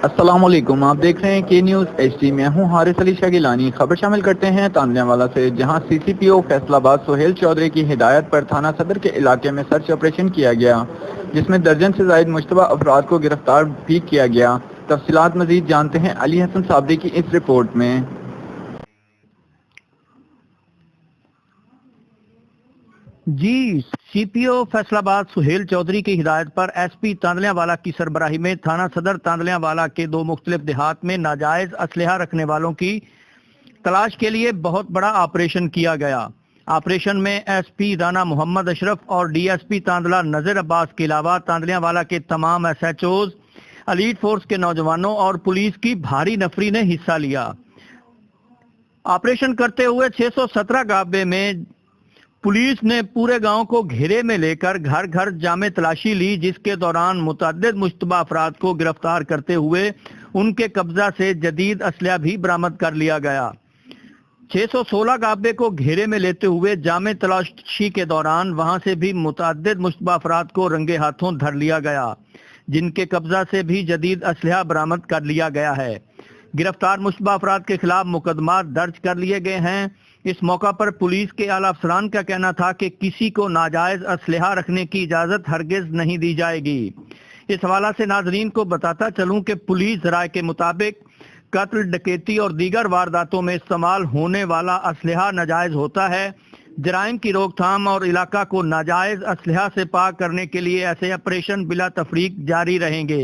السلام علیکم، آپ دیکھ رہے ہیں کے نیوز ایچ ڈی۔ میں ہوں حارث علی شاہ گیلانی۔ خبر شامل کرتے ہیں تاندلیہ والا سے، جہاں سی سی پی او فیصل آباد سہیل چودھری کی ہدایت پر تھانہ صدر کے علاقے میں سرچ آپریشن کیا گیا، جس میں درجن سے زائد مشتبہ افراد کو گرفتار بھی کیا گیا۔ تفصیلات مزید جانتے ہیں علی حسن صابری کی اس رپورٹ میں۔ سی پی او فیصل آباد سہیل چودھری کی ہدایت پر ایس پی تاندلیہ والا کی سربراہی میں تھانہ صدر تاندلیہ والا کے 2 مختلف دیہات میں ناجائز اسلحہ رکھنے والوں کی تلاش کے لیے بہت بڑا آپریشن کیا گیا۔ آپریشن میں ایس پی رانا محمد اشرف اور D S P Tandla Nazir Abbas کے علاوہ تاندلیہ والا کے تمام S H Os, elite force کے نوجوانوں اور پولیس کی بھاری نفری نے حصہ لیا۔ آپریشن کرتے ہوئے 617 گابے میں پولیس نے پورے گاؤں کو گھیرے میں لے کر گھر گھر جامع تلاشی لی، جس کے دوران متعدد مشتبہ افراد کو گرفتار کرتے ہوئے ان کے قبضہ سے جدید اسلحہ بھی برآمد کر لیا گیا۔ 616 گابے کو گھیرے میں لیتے ہوئے جامع تلاشی کے دوران وہاں سے بھی متعدد مشتبہ افراد کو رنگے ہاتھوں دھر لیا گیا، جن کے قبضہ سے بھی جدید اسلحہ برآمد کر لیا گیا ہے۔ گرفتار مشتبہ افراد کے خلاف مقدمات درج کر لیے گئے ہیں۔ اس موقع پر پولیس کے اعلیٰ افسران کا کہنا تھا کہ کسی کو ناجائز اسلحہ رکھنے کی اجازت ہرگز نہیں دی جائے گی۔ اس حوالے سے ناظرین کو بتاتا چلوں کہ پولیس ذرائع کے مطابق قتل، ڈکیتی اور دیگر وارداتوں میں استعمال ہونے والا اسلحہ ناجائز ہوتا ہے۔ جرائم کی روک تھام اور علاقہ کو ناجائز اسلحہ سے پاک کرنے کے لیے ایسے آپریشن بلا تفریق جاری رہیں گے۔